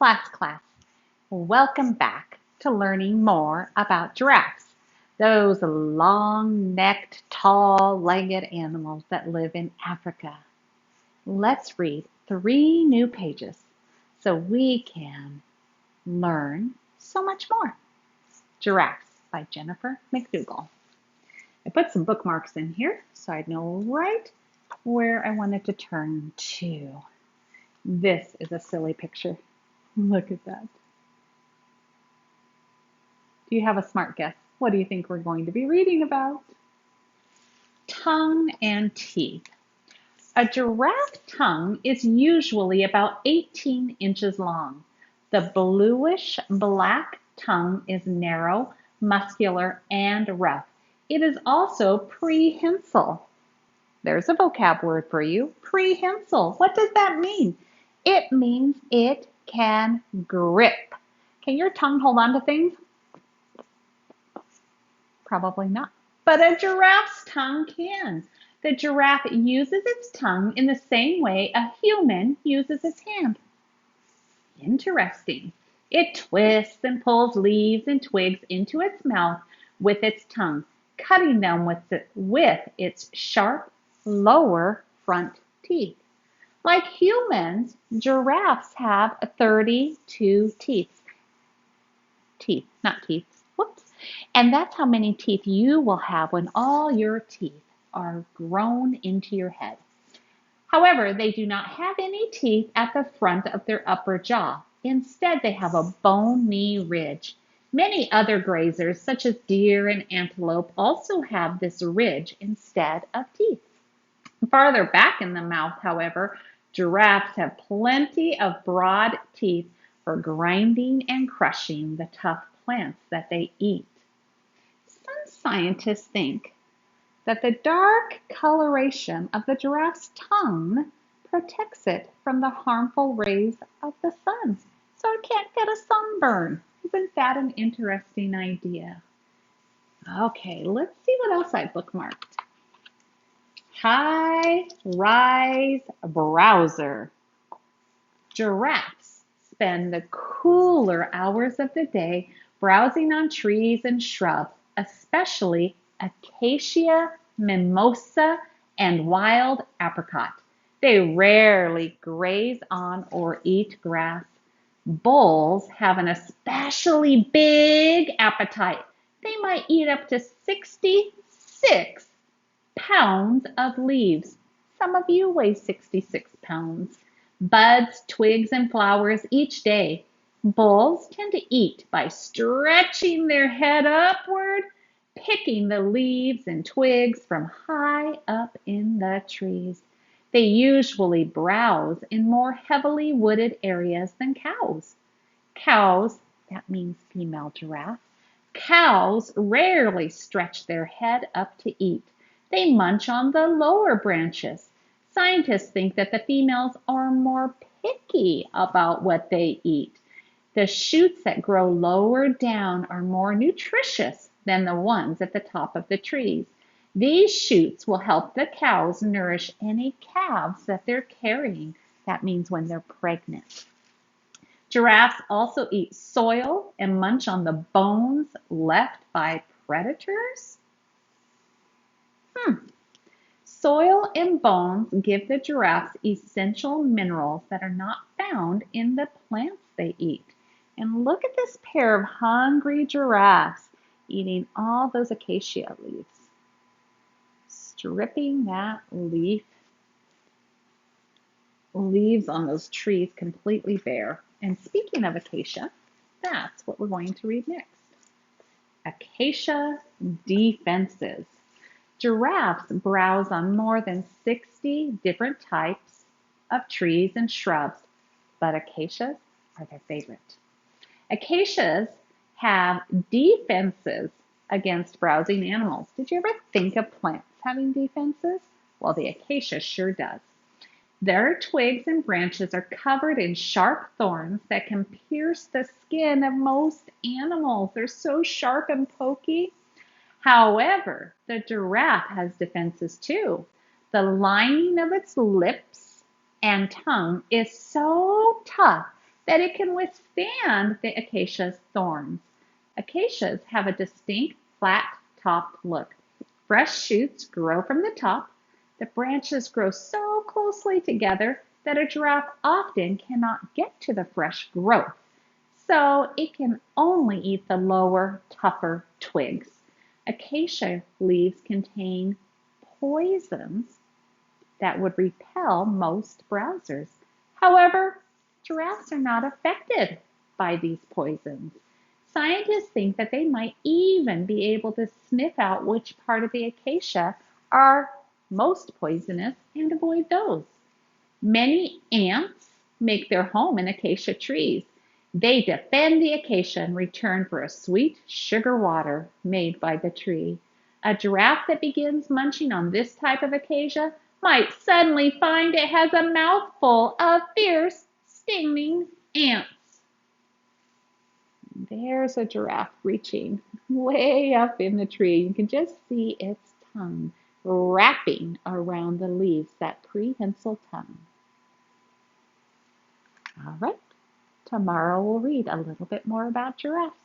Class. Welcome back to learning more about giraffes, those long-necked, tall-legged animals that live in Africa. Let's read 3 new pages so we can learn so much more. Giraffes by Jennifer McDougall. I put some bookmarks in here so I'd know right where I wanted to turn to. This is a silly picture. Look at that. Do you have a smart guess? What do you think we're going to be reading about? Tongue and teeth. A giraffe tongue is usually about 18 inches long. The bluish black tongue is narrow, muscular, and rough. It is also prehensile. There's a vocab word for you, prehensile. What does that mean? It means it can grip. Can your tongue hold on to things? Probably not. But a giraffe's tongue can. The giraffe uses its tongue in the same way a human uses his hand. Interesting. It twists and pulls leaves and twigs into its mouth with its tongue, cutting them with its sharp lower front teeth. Like humans, giraffes have 32 teeth. Not teeth. Whoops. And that's how many teeth you will have when all your teeth are grown into your head. However, they do not have any teeth at the front of their upper jaw. Instead, they have a bony ridge. Many other grazers, such as deer and antelope, also have this ridge instead of teeth. Farther back in the mouth, however, giraffes have plenty of broad teeth for grinding and crushing the tough plants that they eat. Some scientists think that the dark coloration of the giraffe's tongue protects it from the harmful rays of the sun, so it can't get a sunburn. Isn't that an interesting idea? Okay, let's see what else I bookmarked. High-rise browser. Giraffes spend the cooler hours of the day browsing on trees and shrubs, especially acacia, mimosa, and wild apricot. They rarely graze on or eat grass. Bulls have an especially big appetite. They might eat up to 66 pounds of leaves. Some of you weigh 66 pounds. Buds, twigs, and flowers each day. Bulls tend to eat by stretching their head upward, picking the leaves and twigs from high up in the trees. They usually browse in more heavily wooded areas than cows. Cows, that means female giraffe, cows rarely stretch their head up to eat. They munch on the lower branches. Scientists think that the females are more picky about what they eat. The shoots that grow lower down are more nutritious than the ones at the top of the trees. These shoots will help the cows nourish any calves that they're carrying. That means when they're pregnant. Giraffes also eat soil and munch on the bones left by predators. Soil and bones give the giraffes essential minerals that are not found in the plants they eat. And look at this pair of hungry giraffes eating all those acacia leaves. Stripping that leaves on those trees completely bare. And speaking of acacia, that's what we're going to read next. Acacia defenses. Giraffes browse on more than 60 different types of trees and shrubs, but acacias are their favorite. Acacias have defenses against browsing animals. Did you ever think of plants having defenses? Well, the acacia sure does. Their twigs and branches are covered in sharp thorns that can pierce the skin of most animals. They're so sharp and pokey. However, the giraffe has defenses too. The lining of its lips and tongue is so tough that it can withstand the acacia's thorns. Acacias have a distinct flat-topped look. Fresh shoots grow from the top. The branches grow so closely together that a giraffe often cannot get to the fresh growth, so it can only eat the lower, tougher twigs. Acacia leaves contain poisons that would repel most browsers. However, giraffes are not affected by these poisons. Scientists think that they might even be able to sniff out which part of the acacia are most poisonous and avoid those. Many ants make their home in acacia trees. They defend the acacia in return for a sweet sugar water made by the tree. A giraffe that begins munching on this type of acacia might suddenly find it has a mouthful of fierce, stinging ants. There's a giraffe reaching way up in the tree. You can just see its tongue wrapping around the leaves, that prehensile tongue. All right, tomorrow we'll read a little bit more about giraffes.